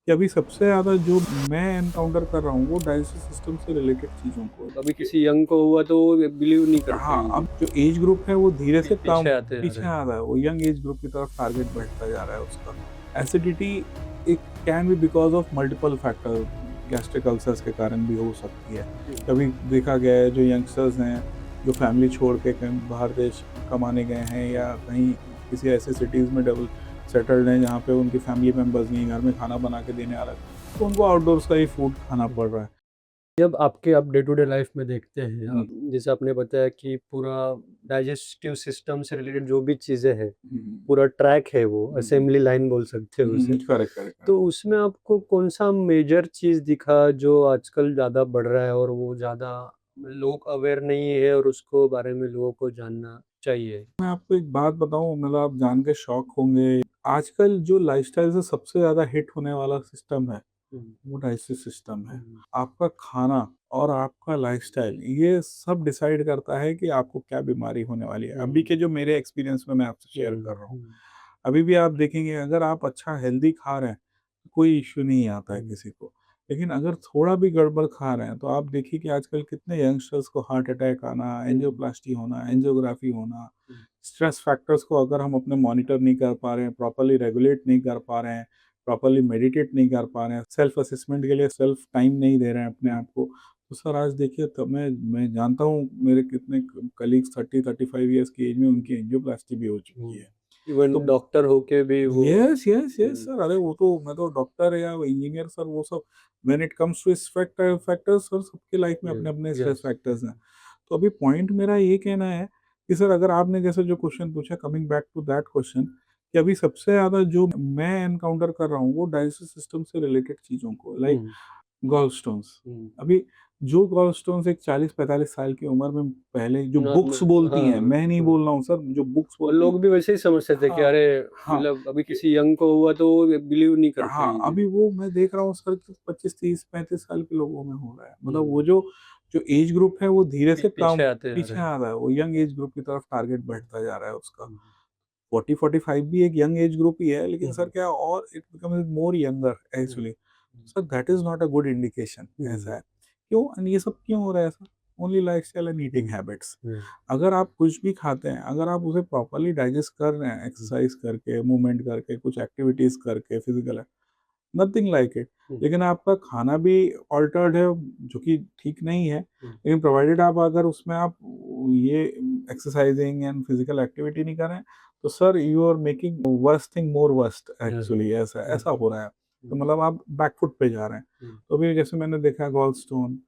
कि अभी सबसे ज़्यादा जो मैं एनकाउंटर कर रहा हूँ वो डाइजेस्टिव सिस्टम से रिलेटेड चीज़ों को है। अभी किसी यंग को हुआ तो वो बिलीव नहीं करते हाँ, जल्दी। अब जो एज ग्रुप है वो धीरे से पीछे कम आते जा पीछे रहे हैं। आ रहा है, वो यंग एज ग्रुप की तरफ टारगेट बढ़ता जा रहा है उसका। Acidity it can be because of multiple factor, gastric ulcers के कारण भी हो सकती है। हुँ, कभी देखा गया है जो यंगस्टर्स हैं, जो फैमिली छोड़ के कहीं बाहर देश कमाने गए हैं या कहीं किसी ऐसी सिटीज़ में डबल सेटल्ड हैं जहाँ पे उनकी फैमिली मेंबर्स नहीं, घर में खाना बना के देने वाला है, तो उनको आउटडोर्स का ही फूड खाना हुँ। पड़ रहा है। जब आप डे टू डे लाइफ में देखते हैं हुँ, जैसे आपने बताया कि पूरा डाइजेस्टिव सिस्टम से रिलेटेड जो भी चीज़ें हैं, हुँ, हुँ, पूरा ट्रैक है वो हुँ, हुँ, असेंबली लाइन बोल सकते हैं हुँ, उसे। हुँ, करेक्ट, करेक्ट, करेक्ट। तो उसमें आपको कौन-सा मेजर चीज़ दिखा जो आजकल ज़्यादा बढ़ रहा है और वो ज़्यादा लोग अवेयर नहीं है और उसको बारे में लोगों को जानना चाहिए? मैं आपको एक बात बताऊँ, मतलब आप जान के शॉक होंगे। आजकल जो लाइफ़स्टाइल से सबसे ज़्यादा हिट होने वाला सिस्टम है, हुँ, वो डाइजेस्टिव सिस्टम है। हुँ, आपका खाना और आपका लाइफ़स्टाइल ये सब डिसाइड करता है कि आपको क्या बीमारी होने वाली है। अभी हुँ, के जो मेरे एक्सपीरियंस में मैं आपसे शेयर कर हुँ, रहा हूँ। हुँ, अभी भी आप देखेंगे अगर आप अच्छा हेल्दी खा रहे हैं, कोई इश्यू नहीं आता है हुँ, किसी को। लेकिन अगर थोड़ा भी गड़बड़ खा रहे हैं, तो आप देखिए कि आजकल कितने यंगस्टर्स को हार्ट अटैक आना, हुँ, एंजियोप्लास्टी होना, एंजियोग्राफी होना, हुँ, स्ट्रेस फैक्टर्स को अगर हम अपने मॉनिटर नहीं कर पा रहे हैं, प्रॉपर्ली रेगुलेट नहीं कर पा रहे हैं, प्रॉपर्ली मेडिटेट नहीं कर पा रहे हैं, सेल्फ असेसमेंट के लिए सेल्फ टाइम नहीं दे रहे हैं अपने हुँ, आप को, तो सर आज देखिए तो मैं जानता हूँ मेरे कितने कलीग्स 30-35 ईयर्स की एज में उनकी एंजियोप्लास्टी भी हो चुकी हुँ। है। इवन तो डॉक्टर होके भी वो यस, यस, यस हुँ, सर। अरे वो तो मैं तो डॉक्टर या इंजीनियर सर, वो सब व्हेन इट कम्स टू इस फैक्टर्स सर, सबके लाइफ में यस, अपने-अपने स्ट्रेस यस। फैक्टर्स हैं। तो अभी पॉइंट मेरा ये कहना है कि सर अगर आपने जैसे जो क्वेश्चन पूछा, coming back to that question, कि अभी सबसे ज़्यादा जो मैं एनकाउंटर कर रहा हूँ वो डाइजेस्टिव सिस्टम से रिलेटेड चीज़ों को, लाइक हुँ, गॉलस्टोन्स। हुँ। अभी जो गॉलस्टोन्स एक 40-45 साल की उम्र में पहले जो बुक्स नॉर्मल बोलती हैं, हाँ, मैं नहीं हाँ। बोल रहा हूँ सर, जो बुक्स और बोलती हैं। लोग भी वैसे ही समझते थे कि हाँ, अरे हाँ, मतलब अभी कि किसी यंग को हुआ तो वो बिलीव नहीं करते हाँ, अभी इज़िली। वो मैं देख रहा हूँ सर कि 25, 30, 35 साल के लोगों में हो रहा है। मतलब वो हुँ, जो जो एज ग्रुप है वो धीरे से पीछे कम आते जा पीछे रहे हैं। आ रहा है। वो यंग एज ग्रुप की तरफ टारगेट हुँ, बढ़ता जा रहा है उसका। हुँ, 40-45 भी एक यंग एज ग्रुप ही है, लेकिन सर हुँ, क्या और it becomes more younger hmm, actually. Sir that is not a good indication, ऐसा हुँ, है। क्यों? एंड ये सब क्यों हो रहा है ऐसा? Only lifestyle and eating hmm, habits. Hmm, अगर आप कुछ भी खाते हैं, अगर आप उसे प्रॉपर्ली डाइजेस्ट कर रहे हैं, हुँ, एक्सरसाइज़ करके, मूवमेंट करके, कुछ एक्टिविटीज़ करके, फिज़िकल नथिंग लाइक इट। हुँ, लेकिन आपका खाना भी अल्टर्ड है, जो कि ठीक नहीं है। हुँ, लेकिन प्रोवाइडेड आप अगर उसमें आप ये एक्सरसाइजिंग एंड फिजिकल एक्टिविटी नहीं कर रहे हैं, तो sir you are making worst thing more worst yes, actually, ऐसा यस, ऐसा हो रहा है। तो हुँ, मतलब आप बैक फुट पे जा रहे हैं। हुँ, तो अभी जैसे मैंने देखा गॉल स्टोन,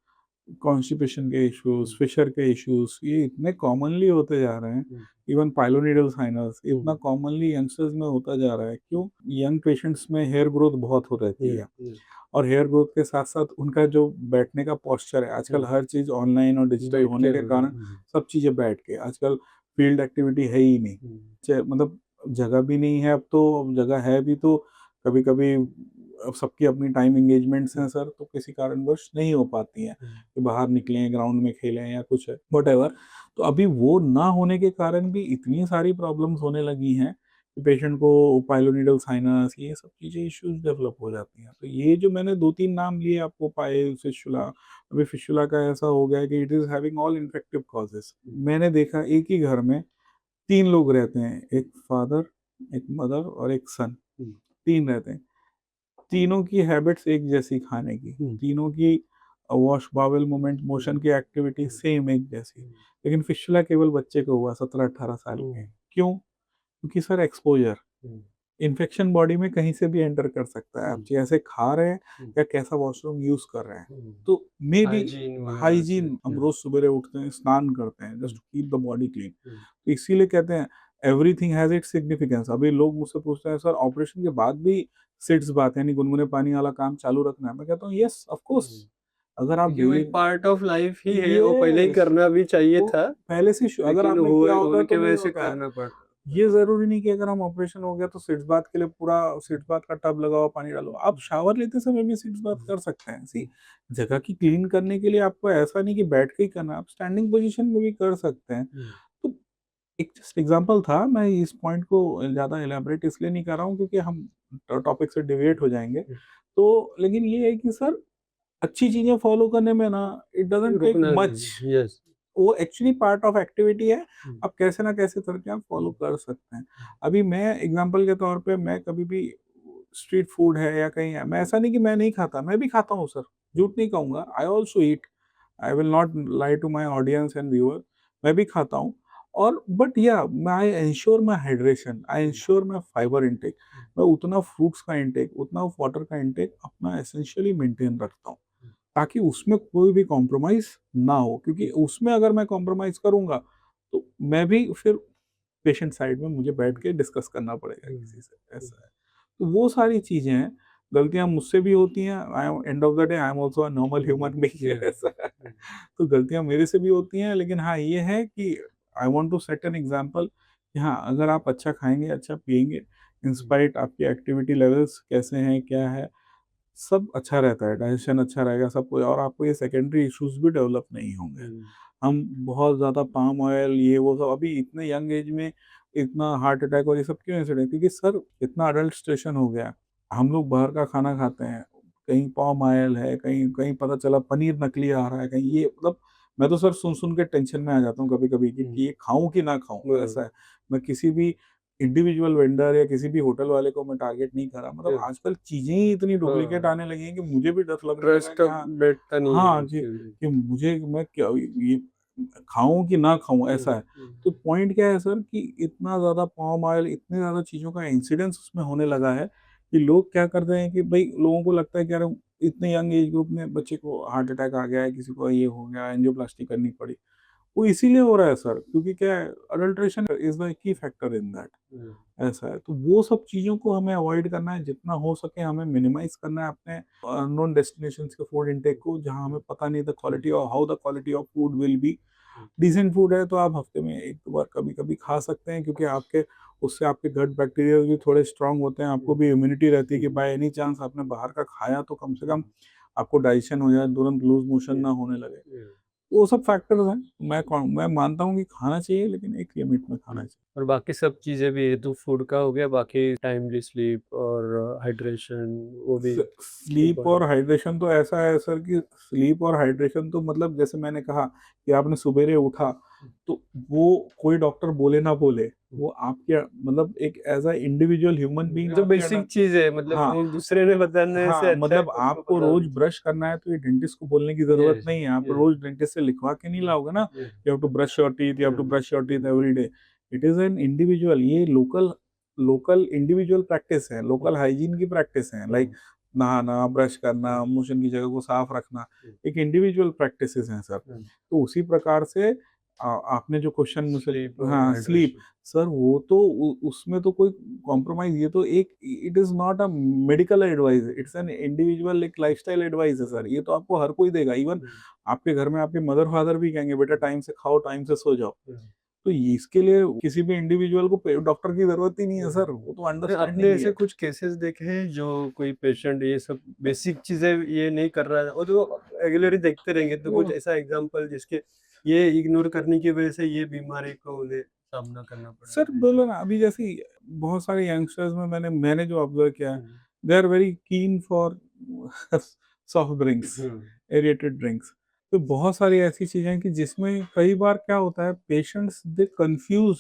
कॉन्स्टिपेशन के इश्यूज़, हुँ, फिशर के इश्यूज़ ये इतने कॉमनली होते जा रहे हैं। हुँ, इवन पाइलोनिडल साइनस इतना हुँ, कॉमनली यंगस्टर्स में होता जा रहा है। क्यों? यंग पेशेंट्स में हेयर ग्रोथ बहुत हो रहती हुँ, है। हुँ, और हेयर ग्रोथ के साथ-साथ उनका जो बैठने का पोस्चर है, आजकल हुँ, हर चीज़ ऑनलाइन और डिजिटल बैठ होने के के हो गया। कारण सब चीज़ें बैठ के, आजकल फील्ड एक्टिविटी है ही नहीं। हुँ, मतलब जगह भी नहीं है, अब तो जगह है भी तो कभी-कभी अब सबकी अपनी टाइम एंगेजमेंट्स हैं हुँ, सर, तो किसी कारणवश नहीं हो पाती हैं हुँ, कि बाहर निकलें, ग्राउंड में खेलें या कुछ है, व्हाटएवर। तो अभी वो ना होने के कारण भी इतनी सारी प्रॉब्लम्स होने लगी हैं पेशेंट को पाइलोनिडल साइनस ये सब चीज़ें इश्यूज़ डेवलप हो जाती हैं। तो ये जो मैंने 2-3 नाम लिए आपको, पाइल, फिस्चुला, अभी फिस्चुला का ऐसा हो गया है कि it is having all infective causes. Hmm, मैंने देखा एक ही घर में 3 लोग रहते हैं, एक फादर, एक मदर और एक सन, हुँ, 3 रहते हैं। तीनों की हैबिट्स एक जैसी खाने की, हुँ, तीनों की वॉश बाउल मूवमेंट, हुँ, मोशन की एक्टिविटी हुँ, सेम एक जैसी। हुँ, लेकिन फिस्चुला केवल बच्चे को हुआ 17-18 साल हुँ, के। क्यों? क्योंकि सर एक्सपोज़र। हुँ, इन्फेक्शन बॉडी में कहीं से भी एंटर कर सकता है। आप हुँ, जैसे खा रहे हैं हुँ, या कैसा वॉशरूम यूज़ कर रहे हैं। हुँ, तो मेबी हाइजीन वगैरह से हाइजीन, हम या रोज़ सवेरे उठते हैं, स्नान करते हैं just hmm, to keep the body clean. Hmm, तो इसीलिए कहते हैं एवरीथिंग हैज़ इट्स सिग्निफिकेंस। अभी लोग मुझसे पूछते हैं सर ऑपरेशन के बाद भी सिट्स बाथ यानी गुनगुने पानी वाला काम चालू रखना है? मैं कहता हूँ यस ऑफ कोर्स। हुँ। अगर आप क्योंकि वो डेली एक पार्ट ऑफ लाइफ ही है, वो पहले ही यस करना भी चाहिए वो था, पहले से अगर लेकिन आपने किया हुए होता है तो उनके नहीं वजह से होता है। करना पड़ ये ज़रूरी नहीं कि अगर हम ऑपरेशन हो गया तो सिट्स बाथ के लिए पूरा सिट्स बाथ का टब लगाओ, पानी डालो। आप शावर लेते समय भी सिट्स बाथ हुँ, कर सकते हैं। सी हुँ, जगह की क्लीन करने के लिए आपको ऐसा नहीं कि बैठ के ही करना है, आप स्टैंडिंग पोज़ीशन में भी कर सकते हैं। हुँ, तो एक जस्ट एग्जांपल था, मैं इस पॉइंट को ज़्यादा इलैबोरेट इसलिए नहीं कर रहा हूँ क्योंकि हम टॉपिक से डेविएट हो जाएँगे। तो लेकिन ये है कि सर अच्छी चीज़ें फ़ॉलो करने में ना इट डज़न्ट टेक रुकना मच। नहीं, यस। वो एक्चुअली पार्ट ऑफ एक्टिविटी है, हुँ, आप कैसे ना कैसे करके आप फ़ॉलो हुँ, कर सकते हैं। हुँ, अभी मैं एग्ज़ाम्पल के तौर पे मैं कभी भी स्ट्रीट फूड है या कहीं है, मैं ऐसा नहीं कि मैं नहीं खाता, मैं भी खाता हूँ सर, झूठ नहीं कहूँगा, I also eat. I will not lie to my audience and viewer, मैं भी खाता हूँ। और बट या I ensure my hydration, I hmm, ensure my fibre intake, hmm, मैं उतना फ्रूट्स का इंटेक, उतना वाटर का इंटेक अपना एसेंशियली मेंटेन रखता हूँ, हुँ, ताकि उसमें कोई भी कॉम्प्रोमाइज़ ना हो, क्योंकि हुँ, उसमें अगर मैं कॉम्प्रोमाइज़ करूँगा, तो मैं भी फिर पेशेंट साइड में मुझे बैठ हुँ, के डिस्कस करना पड़ेगा हुँ, किसी से, हुँ, ऐसा है। तो वो सारी चीज़ें हैं, गलतियाँ मुझसे भी होती हैं, I am end of the day I am also a normal hmm, human being या, ऐसा है। हुँ, तो गलतियाँ मेरे से भी होती हैं, लेकिन हाँ, ये है कि I want to set an example कि हाँ, अगर आप अच्छा खाएँगे, अच्छा पिएँगे, इन हुँ, स्पाइट आपकी एक्टिविटी लेवल्स कैसे हैं, क्या है, सब अच्छा रहता है, डाइजेशन अच्छा रहेगा, सब कुछ, और आपको ये सेकेंडरी इश्यूज़ भी डेवलप नहीं होंगे। हुँ, हम बहुत ज़्यादा पाम ऑयल ये वो सब अभी इतने यंग एज में इतना हार्ट अटैक और ये सब क्यों इंसिडेंट, क्योंकि सर इतना अडल्ट्रेशन हो गया। हम लोग बाहर का खाना खाते हैं, कहीं पाम ऑयल है, कहीं कहीं पता चला पनीर नकली आ रहा है, कहीं ये मतलब मैं तो सर सुन-सुन के टेंशन में आ जाता हूँ कभी-कभी कि हुँ, ये खाऊँ कि ना खाऊँ, ऐसा बराबर, है। मैं किसी भी इंडिविजुअल वेंडर या किसी भी होटल वाले को मैं टारगेट नहीं कर रहा, मतलब या, आजकल चीज़ें ही इतनी डुप्लीकेट हाँ, आने लगी हैं कि मुझे भी डर लगने लगा है ट्रस्ट कि अब हाँ, बैठता नहीं है हाँ, उसके अंदर। कि मुझे मैं क्या ये खाऊँ कि ना खाऊँ, हुँ, ऐसा है। हुँ, तो पॉइंट क्या है सर कि इतना ज़्यादा पाम ऑयल, इतनी ज़्यादा चीज़ों का इंसिडेंस उसमें होने लगा है कि लोग क्या कर रहे हैं कि भई लोगों को लगता है कि यार इतने यंग एज ग्रुप में बच्चे को हार्ट अटैक आ गया है, किसी को ये हो गया, एंजियोप्लास्टी करनी पड़ी। वो इसीलिए हो रहा है सर, क्योंकि क्या है, adulteration is the key factor in that, hmm, ऐसा है। तो वो सब चीज़ों को हमें अवॉइड करना है, जितना हो सके हमें मिनिमाइज़ करना है अपने अननोन डेस्टिनेशंस के फूड इनटेक को, जहाँ हमें पता नहीं द हुँ, क्वालिटी और how the quality of food will be. Hmm, decent food है तो आप हफ्ते में 1-2 बार कभी-कभी खा सकते हैं, क्योंकि आपके उससे आपके गट बैक्टीरिया भी थोड़े स्ट्रॉन्ग होते हैं, आपको हुँ, भी इम्यूनिटी रहती है कि हुँ, बाय एनी चांस आपने बाहर का खाया तो कम से कम हुँ, आपको डाइजेशन हो जाए, तुरंत लूज़ मोशन हुँ, ना होने लगे। या, वो सब फैक्टर्स हैं। मैं मानता हूँ कि खाना चाहिए, लेकिन एक लिमिट में खाना हुँ। चाहिए। और बाकी सब चीज़ें भी है, तो फूड का हो गया, बाकी टाइमली स्लीप और हाइड्रेशन वो भी स्लीप और इम्पोर्टेंट। हाइड्रेशन तो ऐसा है सर कि स्लीप और हाइड्रेशन तो मतलब जैसे मैंने कहा कि आपने सुबेरे उठा, हुँ, तो वो कोई डॉक्टर बोले ना बोले, हुँ। वो आपके मतलब एक as a individual human being जो आपके बेसिक अंडर। चीज़ है, मतलब हाँ, वो दूसरे ने बताने से हाँ, अच्छा है मतलब खुद को आपको बता रोज़ दीजिए। ब्रश करना है तो ये डेंटिस्ट को बोलने की ज़रूरत यस, नहीं है, आप यस, रोज़ डेंटिस्ट से लिखवा के नहीं हुँ, लाओगे ना, yes, you have to brush your teeth, you have to hmm, brush your teeth hmm, every day. It is an individual, ये लोकल लोकल इंडिविजुअल प्रैक्टिस है, हुँ, लोकल हाइजीन की प्रैक्टिस है, लाइक हुँ, नहाना, ब्रश हुँ, करना, motion की जगह को साफ रखना, हुँ, एक इंडिविजुअल प्रैक्टिसेज़ हैं सर। हुँ। तो उसी प्रकार से आपने जो क्वेश्चन मुझसे, स्लीप और हाँ, स्लीप, हाइड्रेशन। सर वो तो उसमें तो कोई कॉम्प्रोमाइज़, ये तो एक it is not a medical advice, it's an individual एक लाइफ़स्टाइल एडवाइस है सर, ये तो आपको हर कोई देगा। इवन हुँ, आपके घर में आपके मदर-फादर भी कहेंगे बेटा टाइम से खाओ, टाइम से सो जाओ। हुँ, तो ये इसके लिए किसी भी इंडिविजुअल को डॉक्टर की ज़रूरत ही नहीं है हुँ। सर, वो तो तो आपने अंडरस्टैंडिंग ही ऐसे है। कुछ केसेस देखे हैं जो कोई पेशेंट ये सब बेसिक चीज़ें ये नहीं कर रहा है और जो रेगुलरली देखते रहेंगे, तो वो कुछ ऐसा एग्ज़ाम्पल जिसके ये इग्नोर करने की वज़ह से ये बीमारी को उन्हें सामना करना पड़ा सर है ऐसा? बोलो ना, अभी जैसे ही बहुत सारे यंगस्टर्स में मैंने जो ऑब्जर्व किया है, hmm, they are very keen for soft drinks, hmm, aerated drinks. तो बहुत सारी ऐसी चीजें हैं कि जिसमें कई बार क्या होता है, पेशेंट्स दे कंफ्यूज,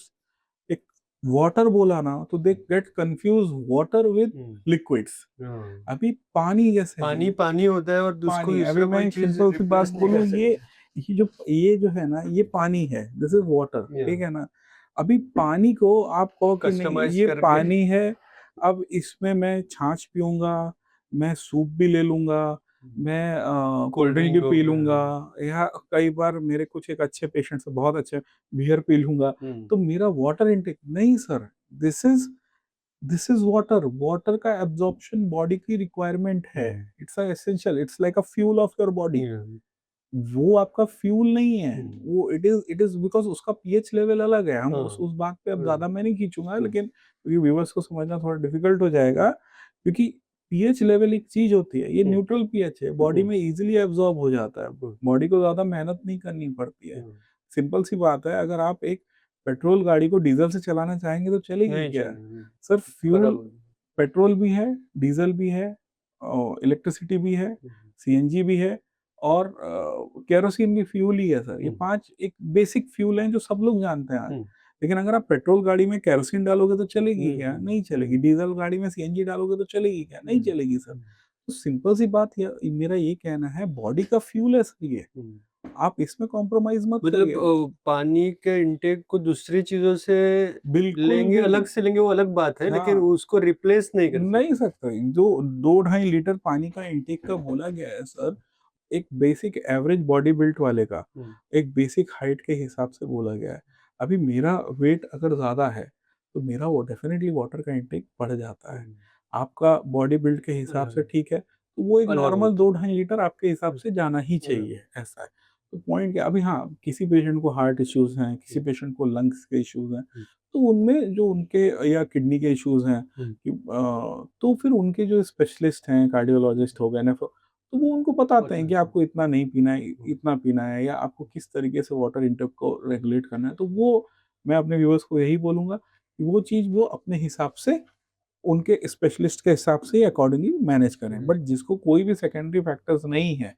एक वाटर बोला ना तो they get confuse water with hmm, liquids. हाँ। अभी पानी जैसे है, पानी पानी होता है और उसको पानी, अभी दूसरा मैं कोई एक चीज़ सिंपल सी बात रिप्लेस नहीं कर बोलूँ, सकती। ये जो है ना, ये पानी है, दिस इज वाटर, या ठीक है ना। अभी पानी को आप कहो कि नहीं कस्टमाइज़ ये करके पानी है, अब इसमें मैं छाछ पीऊंगा, मैं सूप भी ले लूंगा, मैं कोल्ड कोल्ड ड्रिंक भी ड्रिंक हो पी गया। लूंगा, या कई बार मेरे कुछ एक अच्छे पेशेंट्स बहुत अच्छे, बियर पी लूंगा, हुँ, तो मेरा वाटर इनटेक नहीं sir, this is this is water, water का एब्जॉर्प्शन बॉडी की रिक्वायरमेंट है, हुँ, it's a essential, it's like a fuel of your body. या वो आपका फ्यूल नहीं है, हुँ, वो इट इज बिकॉज़ उसका पीएच लेवल अलग है। हम हाँ, उस बात पे अब हुँ, ज़्यादा मैं नहीं खींचूँगा, हुँ, लेकिन क्योंकि व्यूअर्स को समझना थोड़ा डिफिकल्ट हो हुँ, जाएगा, क्योंकि पीएच लेवल एक चीज़ होती है, ये हुँ, न्यूट्रल पीएच है, बॉडी हुँ, में ईज़िली एब्ज़ॉर्ब हो जाता है। हुँ, बॉडी को ज़्यादा मेहनत नहीं करनी पड़ती है। हुँ, सिंपल सी बात है, अगर आप एक पेट्रोल गाड़ी को डीजल से चलाना चाहेंगे तो चलेगी नहीं क्या? चलेगी। सर फ्यूल बराबर। पेट्रोल भी है, डीजल भी है, इलेक्ट्रिसिटी भी है, सीएनजी भी है और केरोसिन भी फ्यूल ही है सर। ये 5 एक बेसिक फ्यूल हैं जो सब लोग जानते हैं आज। लेकिन अगर आप पेट्रोल गाड़ी में केरोसिन डालोगे तो चलेगी क्या? नहीं चलेगी। डीजल गाड़ी में सीएनजी डालोगे तो चलेगी क्या? नहीं चलेगी सर। तो सिंपल सी बात है, मेरा ये कहना है बॉडी का फ्यूल है सर ये। आप इसमें कॉम्प्रोमाइज़ मत मतलब करिए। पानी के इंटेक को दूसरी चीज़ों से बिल्कुल लेंगे, भी अलग से लेंगे वो अलग बात है, लेकिन हाँ, उसको रिप्लेस नहीं कर नहीं सकते। सकते। जो 2 ढाई लीटर पानी का इंटेक का बोला गया है सर, एक बेसिक एवरेज बॉडी बिल्ट वाले का, एक बेसिक हाइट के हिसाब से बोला गया है। अभी मेरा वेट अगर ज़्यादा है, तो मेरा वो डेफ़िनेटली वाटर का इंटेक बढ़ जाता है। आपका बॉडी बिल्ड के हिसाब से ठीक है, तो वो एक अलग नॉर्मल होता 2 ढाई लीटर आपके हिसाब है। से जाना ही चाहिए, ऐसा है। तो पॉइंट क्या अभी हाँ, किसी पेशेंट को हार्ट इश्यूज़ हैं, किसी पेशेंट को लंग्स के इश्यूज़ हैं, तो उनमें जो उनके या किडनी के इश्यूज़ हैं कि तो फिर उनके जो स्पेशलिस्ट हैं, कार्डियोलॉजिस्ट हो गए, नेफ्रो तो वो उनको बताते हैं कि आपको इतना नहीं पीना है, इतना पीना है या आपको किस तरीके से वाटर इंटेक को रेगुलेट करना है। तो वो मैं अपने व्यूअर्स को यही बोलूँगा कि वो चीज़ वो अपने हिसाब से उनके स्पेशलिस्ट के हिसाब से अकॉर्डिंगली मैनेज करें। बट जिसको कोई भी सेकेंडरी फैक्टर्स नहीं है,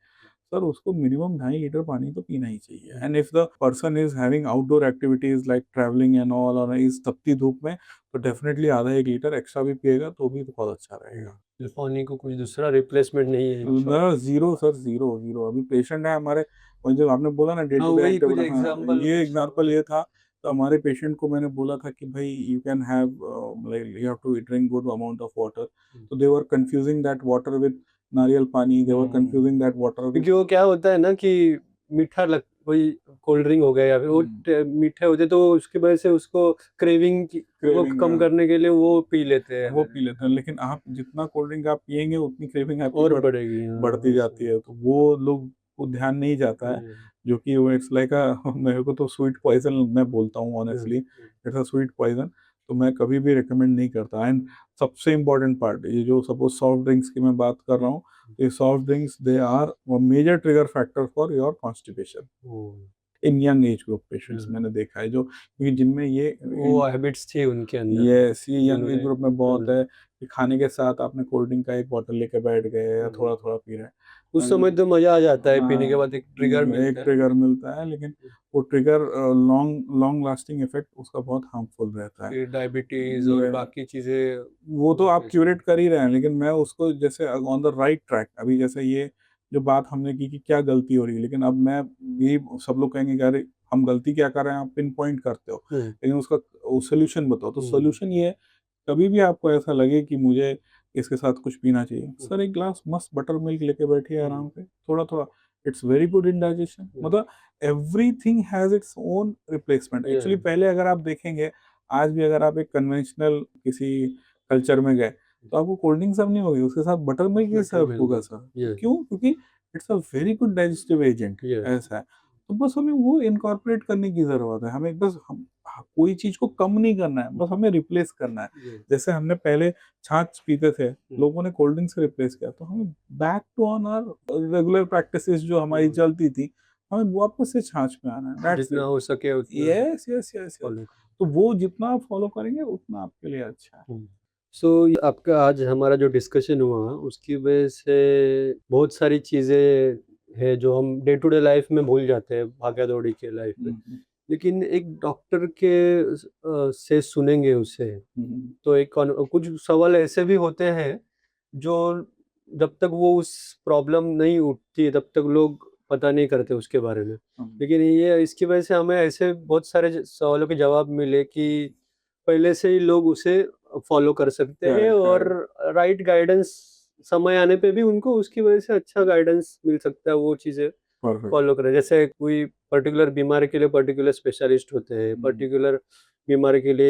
सर उसको मिनिमम 2.5 लीटर पानी तो पीना ही चाहिए। And if the person is having outdoor activities like travelling and all और इस तपती धूप में, तो डेफिनिटली आधा 1 लीटर एक्स्ट्रा भी पिएगा तो भी तो बहुत अच्छा रहेगा। पानी को कोई दूसरा रिप्लेसमेंट नहीं है इन शॉर्ट। ना ज़ीरो सर, ज़ीरो, ज़ीरो। अभी पेशेंट है हमारे और जो आपने बोला ना डे हाँ, टू डे वही कुछ एक्टिविटी हाँ, एग्ज़ाम्पल ये कुछ एग्ज़ाम्पल ये था। तो हमारे पेशेंट को मैंने बोला था कि भई you can have like you have to drink good amount of water. तो they were confusing that water with nariyal pani, they were confusing that water with क्योंकि वो क्या होता है ना कि मीठा लग वही कोल्ड ड्रिंक हो गया या फिर वो मीठे होते तो उसकी वजह से उसको क्रेविंग वो क्रेविंग कम करने के लिए वो पी लेते हैं वो पी लेते हैं। लेकिन आप जितना कोल्ड ड्रिंक आप पिएँगे उतनी क्रेविंग आपकी और बढ़ेगी। बढ़ती हाँ, जाती है। तो वो लोग को ध्यान नहीं जाता है, जो कि वो इट्स लाइक मेरे को तो स्वीट पॉइज़न मैं बोलता हूँ honestly, it's a sweet poison. तो मैं कभी भी रिकमेंड नहीं करता। एंड सबसे इम्पोर्टेंट पार्ट ये जो सपोज़ सॉफ्ट ड्रिंक्स की मैं बात कर रहा हूँ, ये soft drinks they are a major trigger factor for your constipation in young age group patients मैंने देखा है जो क्योंकि जिनमें ये वो हैबिट्स थी उनके अंदर यस, ये यंग एज जिन्होंने ग्रुप में बहुत है कि खाने के साथ आपने कोल्ड ड्रिंक का एक बॉटल लेके बैठ गए या थोड़ा-थोड़ा पी रहे हैं। उस समय तो मजा आ जाता है पीने के हाँ, बाद एक ट्रिगर एक मिलता है। ट्रिगर मिलता है लेकिन वो trigger long long lasting effect उसका बहुत हार्मफुल रहता है। फिर डायबिटीज और ये बाकी चीजें वो तो आप क्यूरेट कर ही रहे हैं, लेकिन मैं उसको जैसे ऑन द राइट ट्रैक अभी जैसे ये जो बात हमने की कि क्या गलती हो रही है, लेकिन अब मैं यही सब लोग कहेंगे कि अरे हम गलती क्या कर रहे हैं, आप पिन पॉइंट करते हो, लेकिन उसका सॉल्यूशन बताओ। तो सॉल्यूशन ये है, कभी भी आपको ऐसा लगे कि मुझे इसके साथ कुछ पीना चाहिए, सर एक ग्लास मस्त बटर मिल्क लेके बैठिए आराम से, थोड़ा-थोड़ा, it's very good in digestion. मतलब everything has its own replacement. Actually पहले अगर आप देखेंगे, आज भी अगर आप एक कन्वेंशनल किसी कल्चर में गए, तो आपको कोल्ड ड्रिंक सर्व नहीं होगी, उसके साथ बटर मिल्क ही सर्व होगा सर। क्यों? क्योंकि it's a very good digestive agent ऐसा है। तो बस हमें वो इनकॉर्पोरेट करने की ज़रूरत है। हमें बस कोई चीज़ को कम नहीं करना है, बस हमें रिप्लेस करना है। जैसे हमने पहले छाछ पीते थे, लोगों ने कोल्ड ड्रिंक से रिप्लेस किया, तो हमें back to on our regular practices जो हमारी चलती थी, हमें वापस से छाछ में आना है, दैट्स जितना इट। हो सके उतना yes, yes, yes, yes. Follow तो वो जितना आप फॉलो करेंगे उतना आपके लिए अच्छा है। सो आपका आज हमारा जो डिस्कशन हुआ उसकी वजह से बहुत सारी चीज़ें हैं जो हम डे टू डे लाइफ में भूल जाते हैं भागा दौड़ी के लाइफ में, हुँ, लेकिन एक डॉक्टर के से सुनेंगे उससे हुँ, तो एक कुछ सवाल ऐसे भी होते हैं जो जब तक वो उस प्रॉब्लम नहीं उठती तब तक लोग पता नहीं करते उसके बारे में, हुँ, लेकिन ये इसकी वजह से हमें ऐसे बहुत सारे सवालों के जवाब मिले कि पहले से ही लोग उसे फॉलो कर सकते हैं करेक्ट, और करेक्ट, राइट गाइडेंस समय आने पे भी उनको उसकी वजह से अच्छा गाइडेंस मिल सकता है वो चीज़ें परफेक्ट। फॉलो करें। जैसे कोई पर्टिकुलर बीमारी के लिए पर्टिकुलर स्पेशलिस्ट होते हैं, हुँ। पर्टिकुलर बीमारी के लिए